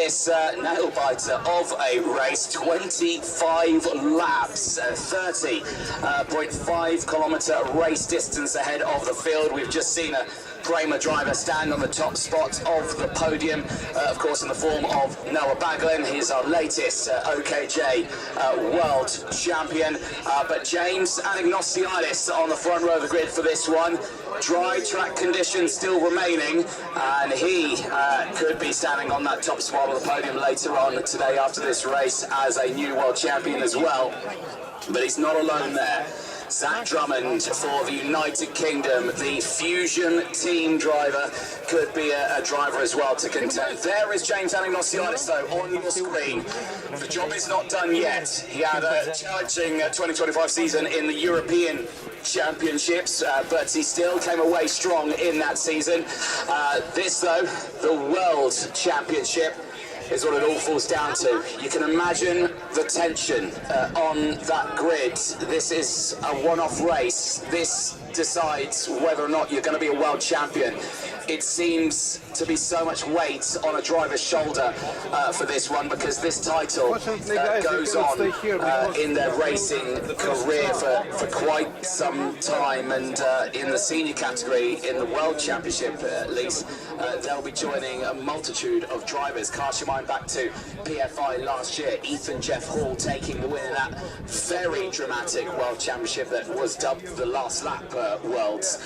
this nail-biter of a race. 25 laps, 30.5 kilometre race distance ahead of the field. We've just seen a Bremer driver stand on the top spot of the podium, of course in the form of Noah Baglin. He's our latest OKJ world champion. But James Anagnostidis on the front row of the grid for this one. Dry track conditions still remaining, and he could be standing on that top spot of the podium later on today after this race as a new world champion as well. But he's not alone there. Zach Drummond for the United Kingdom, the Fusion team driver, could be a driver as well to contend. There is James Anagnostidis though on your screen. The job is not done yet. He had a challenging 2025 season in the European Championships, but he still came away strong in that season. This though, the World Championship, is what it all falls down to. You can imagine the tension on that grid. This is a one-off race. This decides whether or not you're going to be a world champion. It seems to be so much weight on a driver's shoulder for this one, because this title goes on in their racing career for quite some time, and in the senior category in the World Championship at least, they'll be joining a multitude of drivers. Cast your mind back to PFI last year, Ethan Jeff Hall taking the win in that very dramatic World Championship that was dubbed the last lap Worlds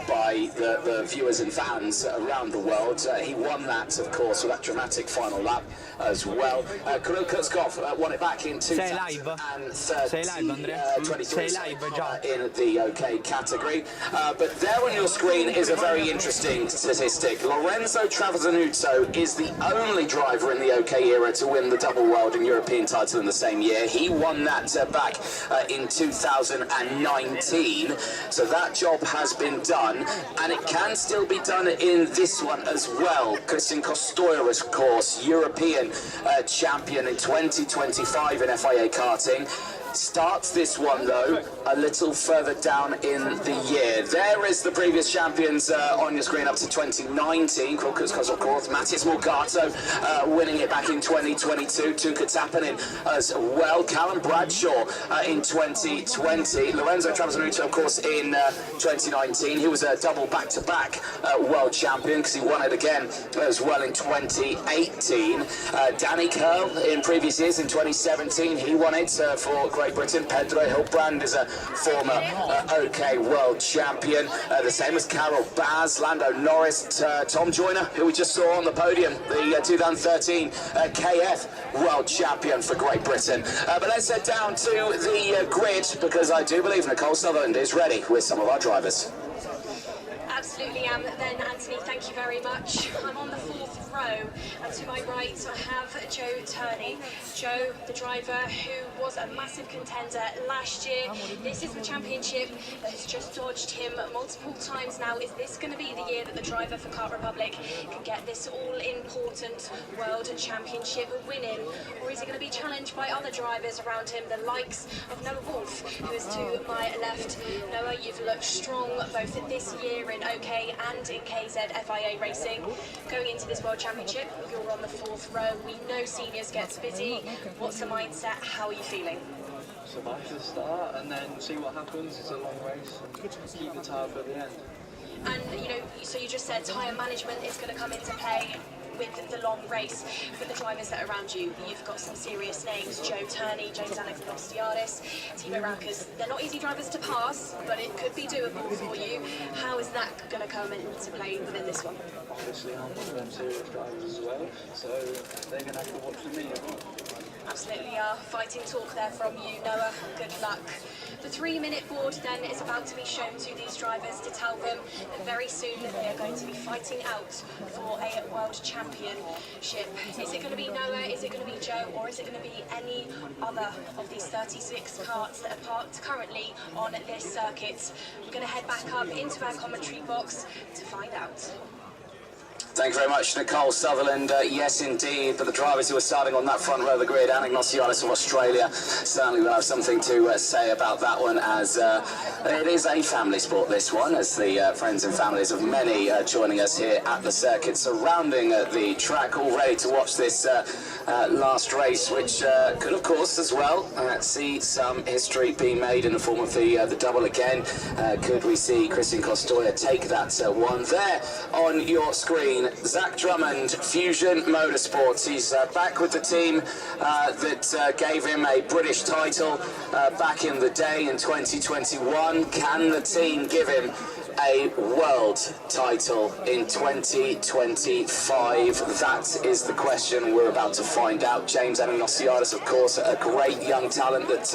by the viewers and fans around the world. He won that, of course, with that dramatic final lap as well. Kirill Kutskov won it back in 2013 in the OK category. But there on your screen is a very interesting statistic. Lorenzo Travasanuto is the only driver in the OK era to win the double world and European title in the same year. He won that back in 2019. So that job has been done, and it can still be done in this one as well. Christian Kostoyer, of course, European champion in 2025 in FIA karting. Starts this one though a little further down in the year. There is the previous champions on your screen up to 2019. Krokus Kozokov, Matthias Morgato winning it back in 2022. Tuka Tapanin as well. Callum Bradshaw in 2020. Lorenzo Travasanuto, of course, in 2019. He was a double back-to-back world champion because he won it again as well in 2018. Danny Curl in previous years in 2017. He won it for Great Britain. Pedro Hilbrand is a former OK world champion. The same as Carol Baz, Lando Norris, Tom Joyner, who we just saw on the podium, the 2013 KF world champion for Great Britain. But let's head down to the grid, because I do believe Nicole Sutherland is ready with some of our drivers. Absolutely am then, Anthony, thank you very much. I'm on the fourth row, and to my right I have Joe Turney. Joe, the driver who was a massive contender last year. This is the championship that has just dodged him multiple times now. Is this going to be the year that the driver for Kart Republic can get this all-important World Championship winning? Or is he going to be challenged by other drivers around him, the likes of Noah Wolf, who is to my left? Noah, you've looked strong both this year in OK and in KZ FIA racing. Going into this World Championship, you're on the fourth row. We know seniors gets busy. What's the mindset? How are you feeling? Survive the start and then see what happens. It's a long race and keep the tyre for the end. And you know, so you just said tyre management is going to come into play with the long race. For the drivers that are around you, you've got some serious names: Joe Turney, James Anagnostidis, Timo Raukers. They're not easy drivers to pass, but it could be doable for you. How is that going to come into play within this one? Obviously, I'm one of them serious drivers as well, so they're going to have to watch for me as well. Absolutely are. Fighting talk there from you, Noah. Good luck. The 3-minute board then is about to be shown to these drivers to tell them that very soon they are going to be fighting out for a world championship. Is it going to be Noah, is it going to be Joe, or is it going to be any other of these 36 karts that are parked currently on this circuit? We're going to head back up into our commentary box to find out. Thank you very much, Nicole Sutherland. Yes, indeed, but the drivers who are starting on that front row of the grid, Anna Ignatiadis of Australia, certainly will have something to say about that one, as it is a family sport, this one, as the friends and families of many joining us here at the circuit, surrounding the track, all ready to watch this last race, which could, of course, as well, see some history being made in the form of the double again. Could we see Christian Costoya take that one there on your screen? Zach Drummond, Fusion Motorsports. He's back with the team that gave him a British title back in the day in 2021. Can the team give him a world title in 2025? That is the question we're about to find out. James Anastasiadis, of course, a great young talent that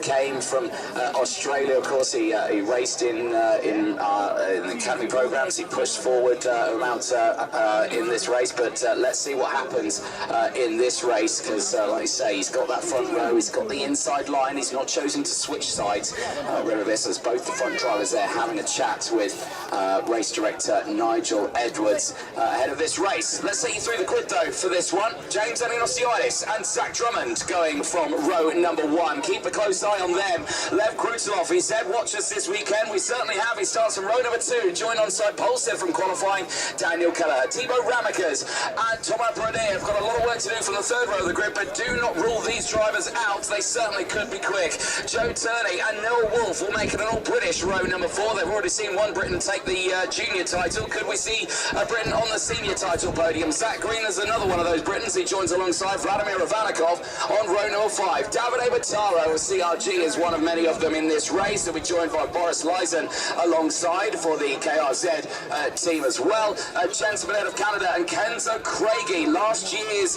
came from Australia. Of course, he raced in the academy programs. He pushed forward in this race, but let's see what happens in this race, because like I say, he's got that front row, he's got the inside line, he's not chosen to switch sides. Remember this, as both the front drivers there having a chat with race director Nigel Edwards ahead of this race. Let's take you through the grid though for this one. James Anastasiadis and Zach Drummond going from row number 1. Keep a close eye on them. Lev Krutulov, he said, watch us this weekend. We certainly have. He starts from row number 2. Joined onside pole set from qualifying, Daniel Kelleher. Thibaut Ramekers and Thomas Brunet have got a lot of work to do from the third row of the grid, but do not rule these drivers out. They certainly could be quick. Joe Turney and Noah Wolf will make it an all-British row number 4. They've already seen one Briton take the junior title. Could we see a Briton on the senior title podium? Zach Green is another one of those Britons. He joins alongside Vladimir Ivanikov on row number 5. Davide Bataro of CRG is one of many of them in this race. He'll be joined by Boris Lyson alongside for the KRZ team as well. Jens Bennett of Canada and Kenzo Craigie, last year's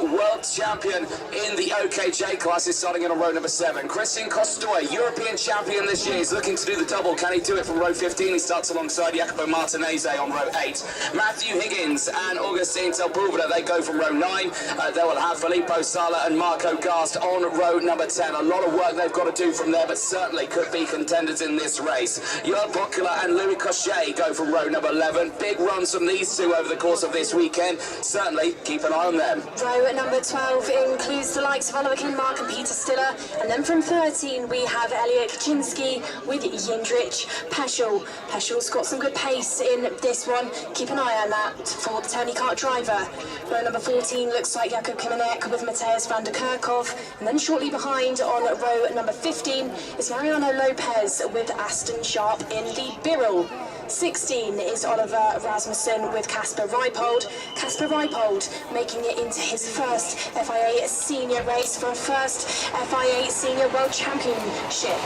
world champion in the OKJ class, is starting in on row number 7. Christian Costoy, European champion this year, is looking to do the double. Can he do it from row 15? He starts alongside Jacopo Martinez on row 8. Matthew Higgins and Augustin Sepulveda, they go from row 9. They will have Filippo Sala and Marco Gast on row number 10. A lot of work they've got to do from there, but certainly could be contenders in this race. Jörg Bocula and Louis Cochet go from row number 11. Big runs from these two over the course of this weekend. Certainly keep an eye on them. Row number 12 includes the likes of Oliver Kinmark and Peter Stiller, and then from 13 we have Elliot Kaczynski with Jindrich Peschel. Peschel's got some good pace in this one. Keep an eye on that for the Tony Kart driver. Row number 14 looks like Jakub Kimenek with Mateusz van der Kerkhoff, and then shortly behind on row number 15 is Mariano Lopez with Aston Sharp in the Birrell. 16 is Oliver Rasmussen with Kasper Reipold. Kasper Reipold making it into his first FIA senior race for a first FIA senior world championship.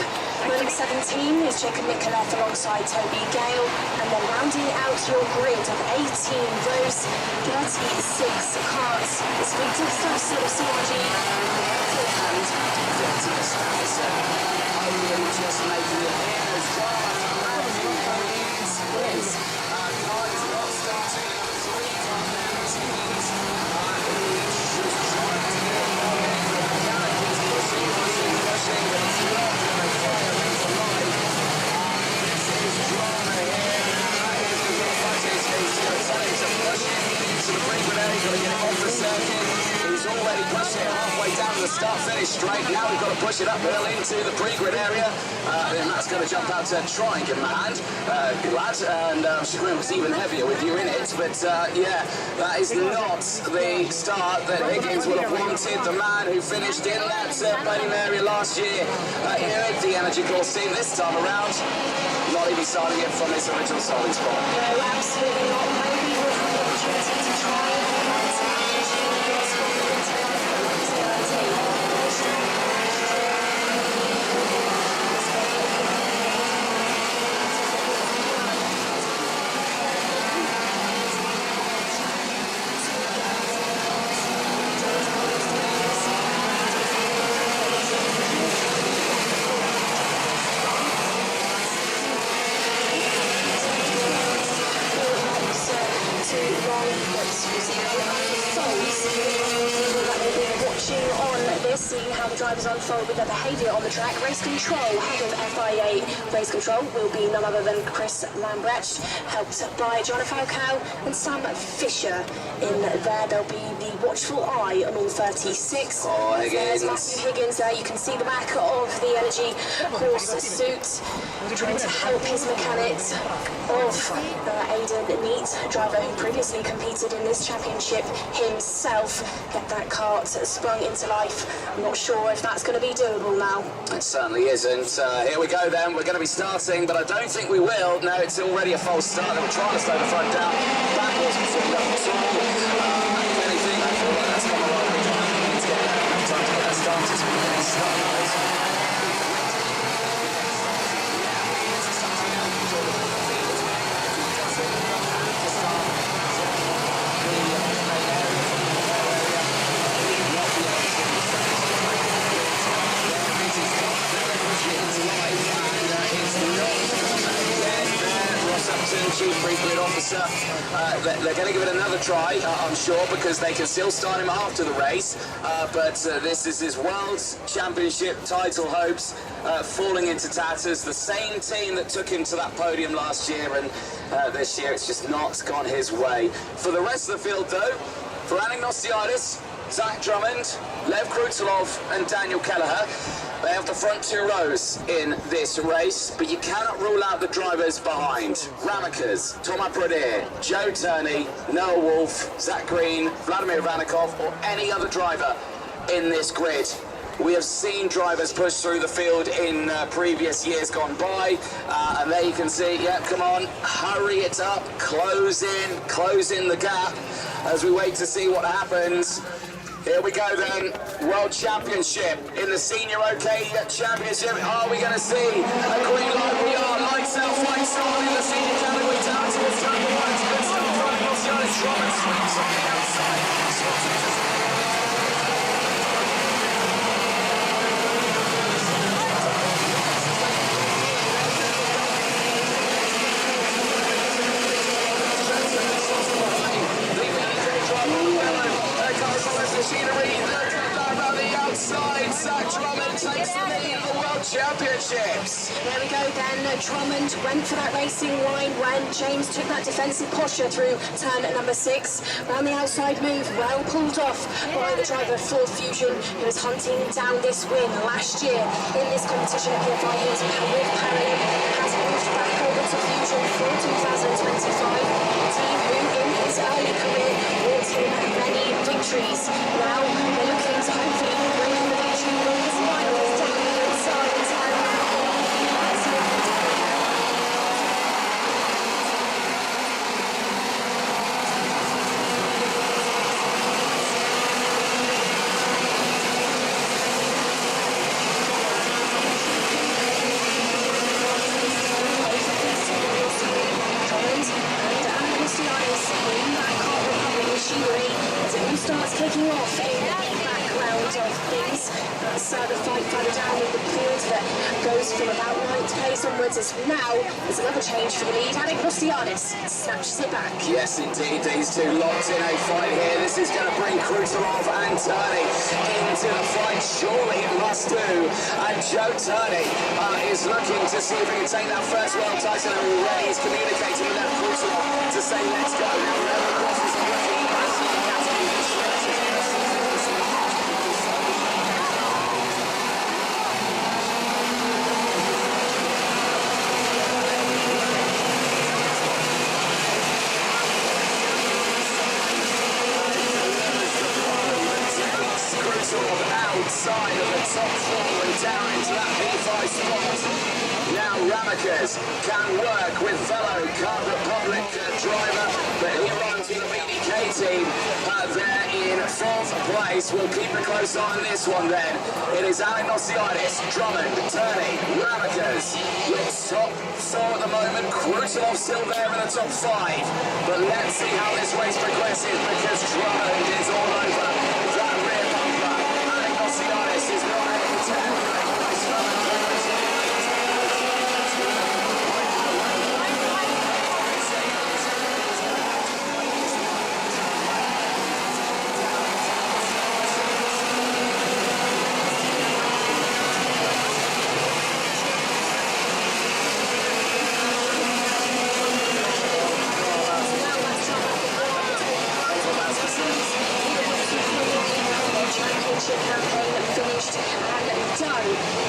Row number 17 is Jacob Mikolev alongside Toby Gale, and then rounding out your grid of 18 rows, 36 cars. It's Victor Stafford of CRG. And Victor Stafford only just making it in as drama around you is cars not starting 3 times he's just trying to get on it. He's pushing, but it's not going to fire into life. This is drama here. That is the real fight. He's starting to push it into the brink with He's got to get it off the circuit. He's already pushed it halfway down the start-finish straight. Now we've got to push it uphill into the pre-grid area. And that's going to jump out to try and give him a hand. Good lad. And Chagrin was even heavier with you in it. But yeah, that is not the start that Higgins would have wanted. The man who finished in that podium area last year here at the Energy Course team this time around, not even starting it from his original starting spot. No, absolutely not. Maybe we'll have the opportunity to try and seeing how the drivers unfold with their behaviour on the track. Race control, head of FIA race control, will be none other than Chris Lambrecht, helped by Gianna Falcao and Sam Fisher. In there, there'll be the watchful eye on all 36. Oh, There's Matthew Higgins there. You can see the back of the Energy horse suit, trying to help his mechanic of Aidan Neat, driver who previously competed in this championship himself, get that cart sprung into life. I'm not sure if that's going to be doable now. It certainly isn't. Here we go then. We're going to be starting, but I don't think we will. No, it's already a false start. They were trying to slow the front down. That wasn't too rough at all. If anything, I feel like that's come a long way down. We need to get enough time to get that started so we can start. Chief Free Officer, they're going to give it another try, I'm sure, because they can still start him after the race, but this is his World Championship title hopes falling into tatters. The same team that took him to that podium last year, and this year it's just not gone his way. For the rest of the field though, for Anagnostiadis, Zach Drummond, Lev Krutelov and Daniel Kelleher, they have the front two rows in this race, but you cannot rule out the drivers behind. Ramekers, Thomas Prodier, Joe Turney, Noah Wolf, Zach Green, Vladimir Vanikov, or any other driver in this grid. We have seen drivers push through the field in previous years gone by, and there you can see, yeah, come on, hurry it up, close in the gap as we wait to see what happens. Here we go then, World Championship in the Senior OK Championship. Are we going to see a green light? We are. Lights out, fights on in the senior category. Down towards turn one. It's good stuff. Running off the other. Drummond swings on the outside. Machinery, around the outside. Zach Drummond takes the lead in the World Championships. There we go then. Drummond went for that racing line when James took that defensive posture through turn number 6. Around the outside move, well pulled off by the driver for Fusion, who was hunting down this win last year in this competition at PFI Hills with Paralymp. Has moved back over to Fusion for 2025. A team who in his early career brought him many victories. Now they're looking to hopefully bring home the victory with his finals down the inside. Starts kicking off in the background of things. That's the fight further down in the field that goes from about 9th place onwards. As now there's another change for the lead. Kristianstad snatches it back. Yes, indeed, these two locked in a fight here. This is going to bring Krutelov and Turney into the fight. Surely it must do. And Joe Turney is looking to see if he can take that first world title, and already he's communicating with Krutelov to say let's go. Now remember, of course, it's already outside of the top 4 and down into that P5 spot. Now Ramekers can work with fellow Card Republic driver, but he runs with the BDK team there in 4th place. We'll keep a close eye on this one then. It is Anagnostiadis, Drummond, Turney, Ramekers with top 4 at the moment. Krutelov still there in the top 5. But let's see how this race progresses, because Drummond is all over that rear bumper. Anagnostiadis is not able to emulate race Drummond.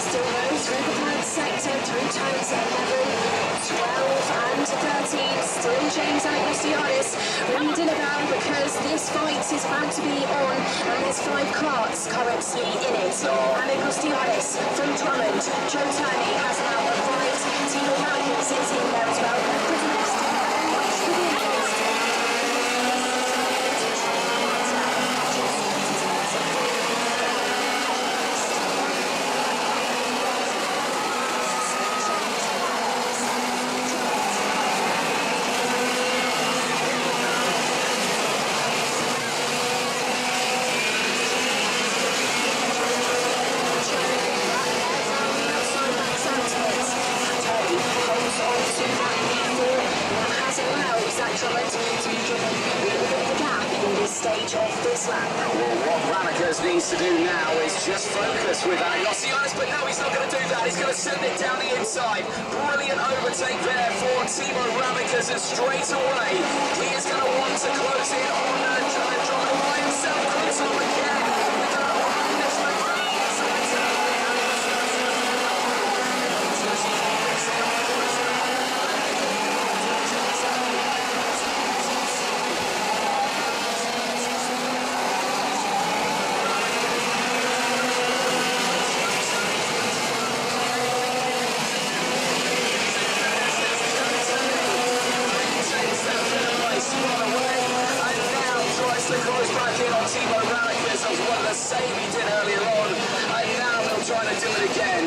still though through the third sector, through turns 11, 12 and 13. Still James Anagnostiadis leading about because this fight is about to be on and there's 5 carts currently in it. Anagnostiadis from Drummond, Joe Turney has now arrived. Timo Malkins is in there as well. Pretty much within those. Needs to do now is just focus with Anagnostiadis, but no, he's not going to do that. He's going to send it down the inside. Brilliant overtake there for Timo Ramikas, and straight away he is going to want to close in on Drummond by himself. Close on again. We're going to run this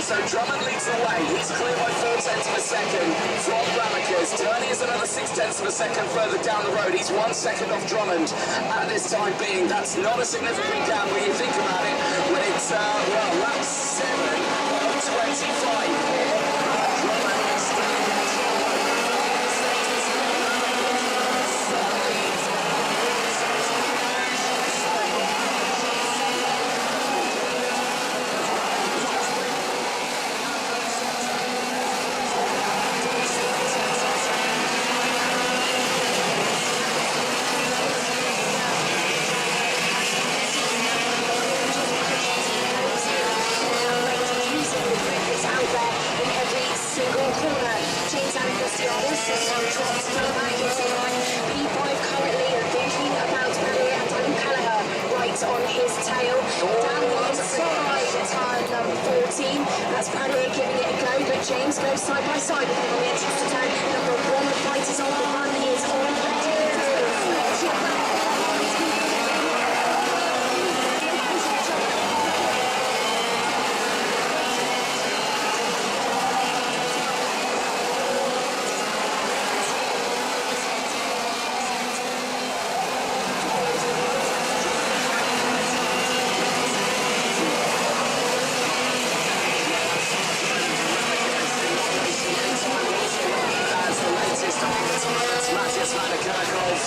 so Drummond leads the way. He's clear by 4/10 of a second from Ramikas. Turney is another 6/10 of a second further down the road. He's 1 second off Drummond at this time being. That's not a significant gap when you think about it. When it's, well, lap 7 of 25 here. Drummond is on his tail. Down the inside, turn number 14. That's Paddy giving it a go, but James goes side by side with him on the entrance to turn number 1. The fight is on, the run is on.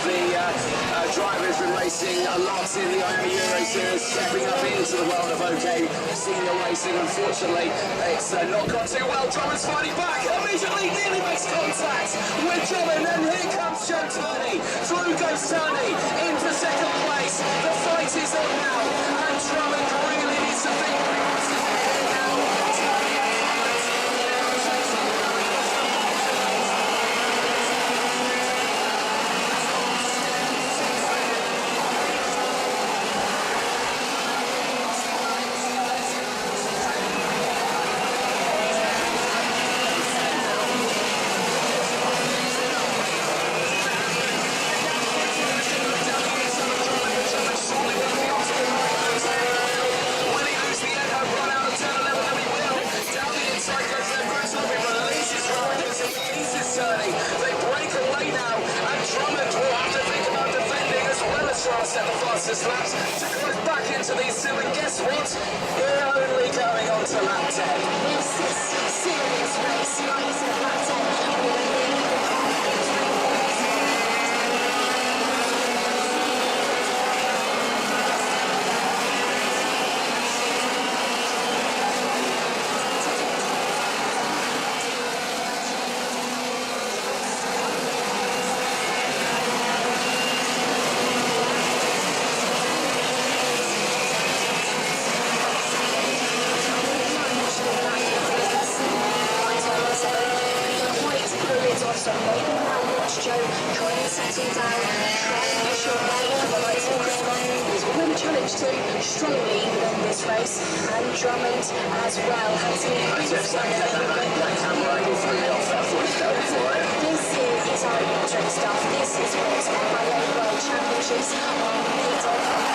The driver has been racing a lot in the Miami Euro Series, stepping up into the world of OK senior racing. Unfortunately, it's not gone too well. Drummond's fighting back, immediately nearly makes contact with Drummond, and here comes Joe Turney. Through goes Turney into second place. The fight is on now, and Drummond really needs to think. Set the fastest laps to close back into these two, and guess what? We're only going on to lap 10. This is serious race, lies at lap 10. We're settle down, try and push your way. The likes of Kristianstad is really challenged to strongly within this race, and Drummond as well. Anthony, that camera angle threw me off. I thought he was going for it. this is our Madrid stuff. This is what MIA World Championships are made of.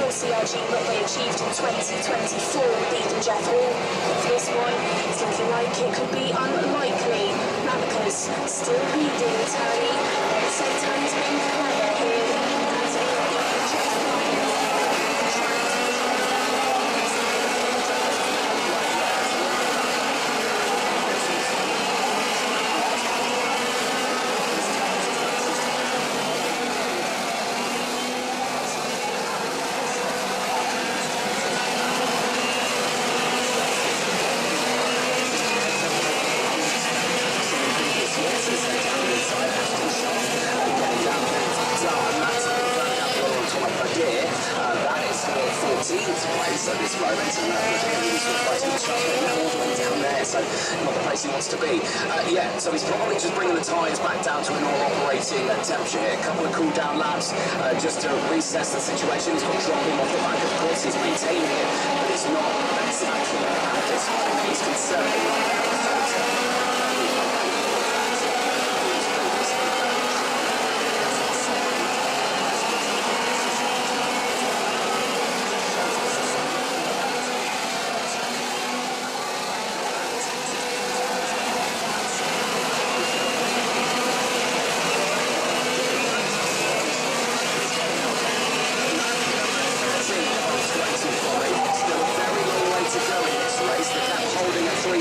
CRG what they achieved in 2024, beating Jeff Hall. This one is looking like it could be unlikely. Ravicas still leading Tony, at the same time he's been clever here. Place at this moment, and he's fighting the shark all the way down there, so not the place he wants to be. So he's probably just bringing the tyres back down to a normal operating temperature here. A couple of cool down laps just to reassess the situation. He's got dropping off the back, of course, he's maintaining it, but it's not exactly at this point. He's concerned.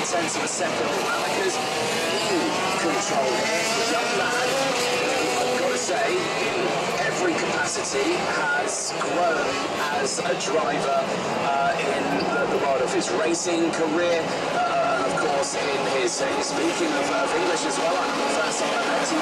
Tenths of a second. Ravicas in control here. The young man, I've got to say, in every capacity has grown as a driver in the world of his racing career, and of course in his speaking of English as well. I know the first time I met him,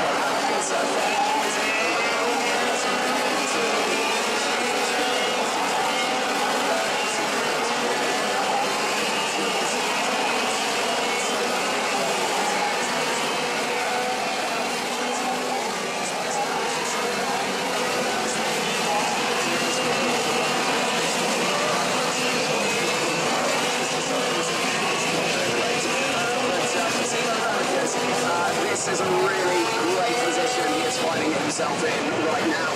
this is a really great position he is finding himself in right now.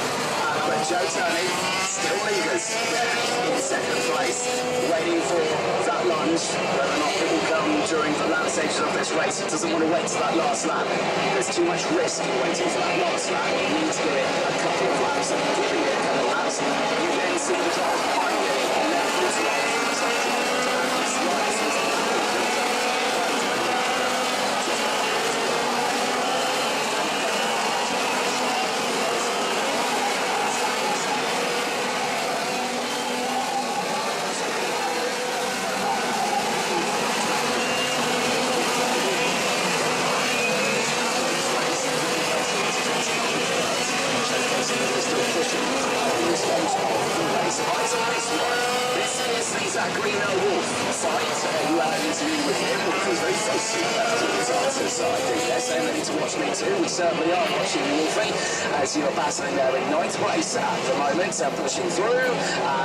But Joe Turney still lingers there in second place, waiting for that lunge. Whether or not it will come during the last stages of this race, he doesn't want to wait to that last lap. There's too much risk in waiting for that last lap. You need to give it a couple of laps, and giving it a couple of laps, you then see the drivers behind you left to right. We certainly are watching Wolfie as you're battling there in ninth place at the moment, pushing through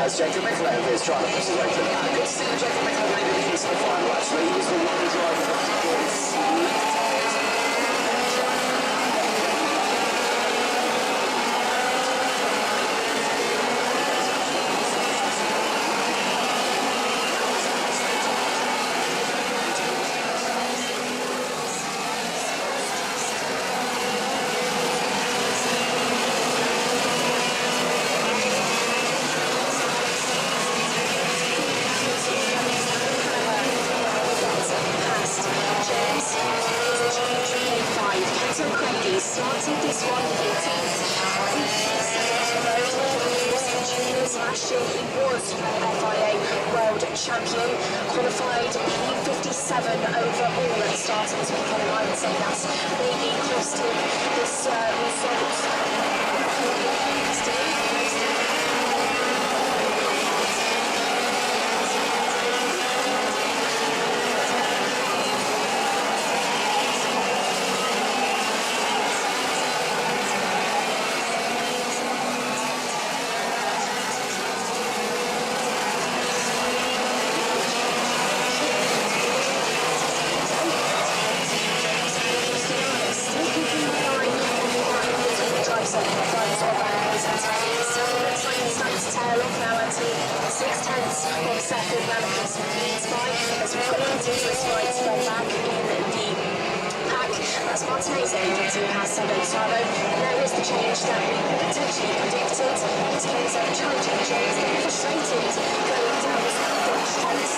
as Jacob Micklove is trying to push his way through the back. Good to see Jacob Micklove leading the into the final, actually. He was the one driver that champion, qualified P57 overall at the start of this weekend, and I would say that's maybe cost him this result. Change that we potentially predicted. This case of challenging James, getting frustrated going down this Dutch tennis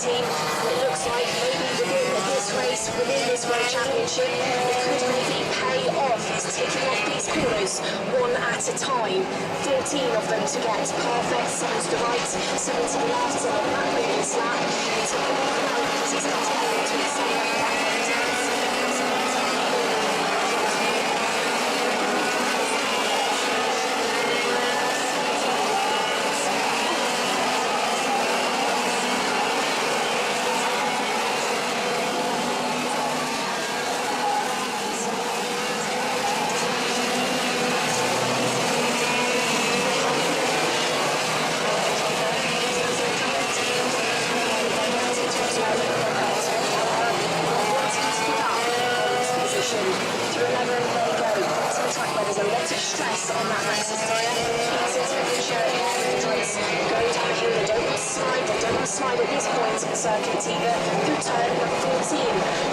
team. And it looks like maybe within this race, within this World Championship, it could maybe pay off. He's ticking off these corners one at a time. 14 of them to get perfect, 7 to the right, 7 to the left, and on that previous lap, it's a good crowd because he's continuing to accelerate that. Slide at these points of the circuit, either through turn 14,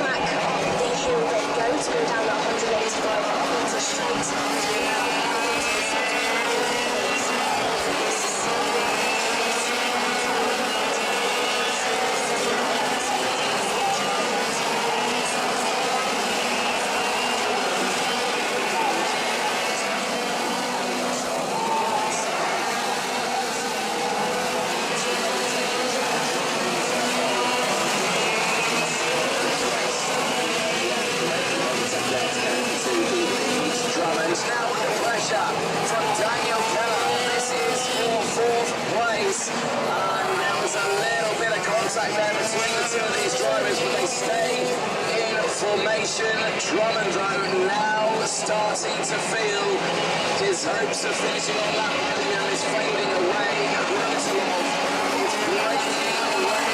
back up the hill they go to go down that 185 metre straight. Drummond now starting to feel his hopes of finishing on that podium is fading away. Quality of is breaking away.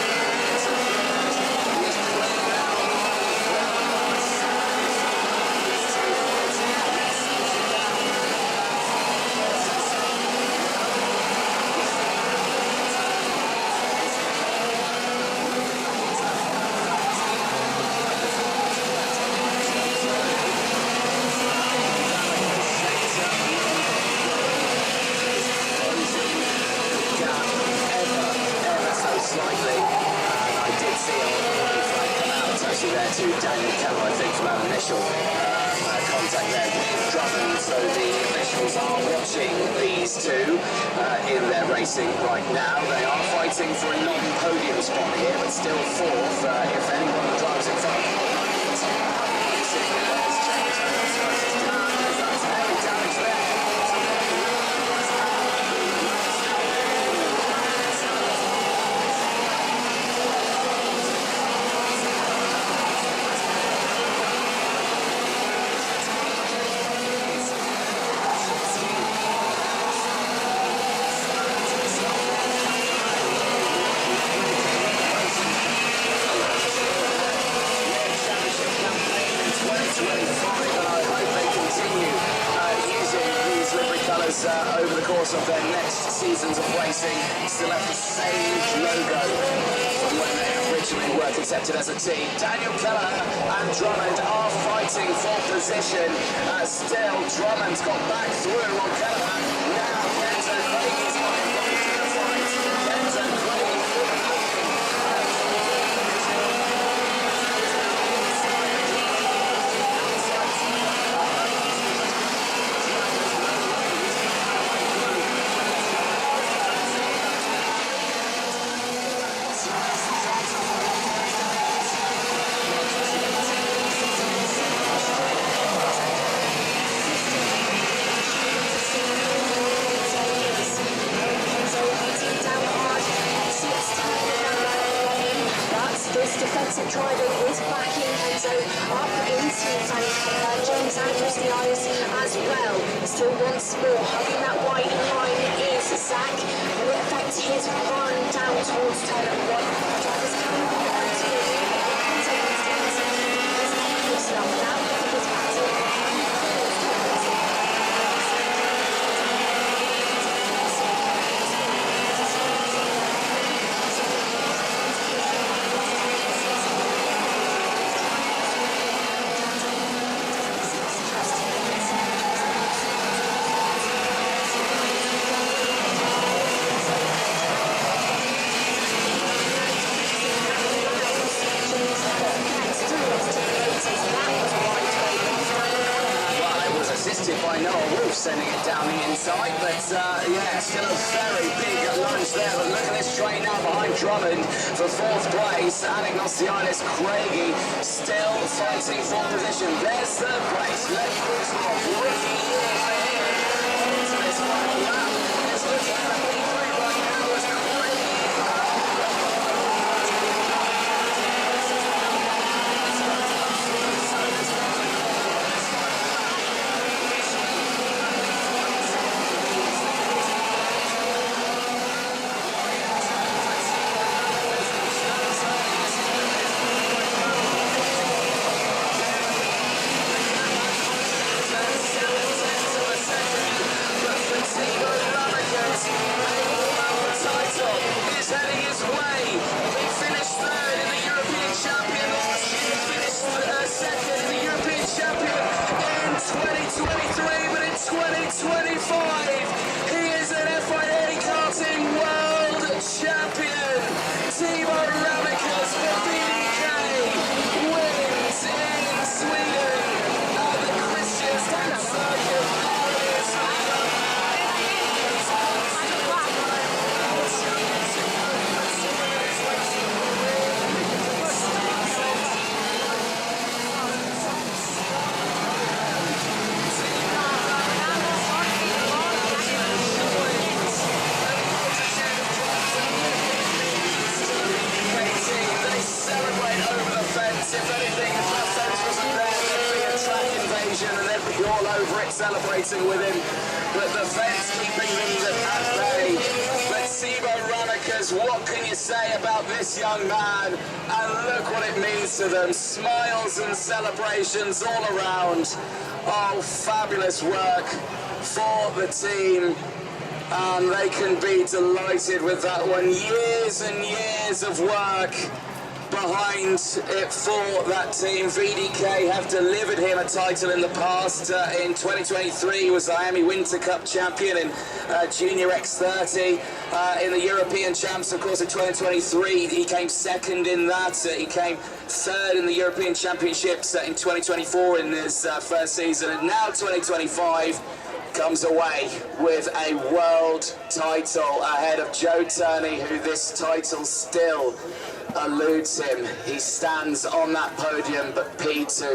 To Daniel Keller, I think, from our initial contact there with Drummond. So the officials are watching these two in their racing right now. They are fighting for a non-podium spot here, but still fourth if anyone drives in front. over the course of their next seasons of racing, still have the same logo from when they originally were concepted as a team. Daniel Kelleher and Drummond are fighting for position. Still, Drummond's got back through on Kelleher. Now, Kenzo Craigie's got involved in the fight. Kenzo Craigie through the This defensive driver is backing Kenzo up into James Andrews the eyes as well. Still once more hugging that white line is Zach. Will it affect his run down towards turn 1? Drivers coming on to the lead. Kenzo is now his battle. By Noah Wolf sending it down the inside, but yeah, still a very big lunge there. But look at this train now behind Drummond for 4th place. Kristianstad Craigie still fighting for position. There's 3rd place. Let's lose off. Rookie year for him. Into this final lap. It's looking at a big lead right now as Craigie. All over it, celebrating with him, but the fence keeping them at bay. But Sibo Ramekers, what can you say about this young man? And look what it means to them. Smiles and celebrations all around. Oh, fabulous work for the team. And they can be delighted with that one. Years and years of work behind it for that team. VDK have delivered him a title in the past. In 2023 he was the Miami Winter Cup champion in Junior X30. In the European Champs, of course, in 2023 he came 2nd in that. He came 3rd in the European Championships in 2024 in his first season, and now 2025 comes away with a world title ahead of Joe Turney, who this title still eludes him. He stands on that podium, but P2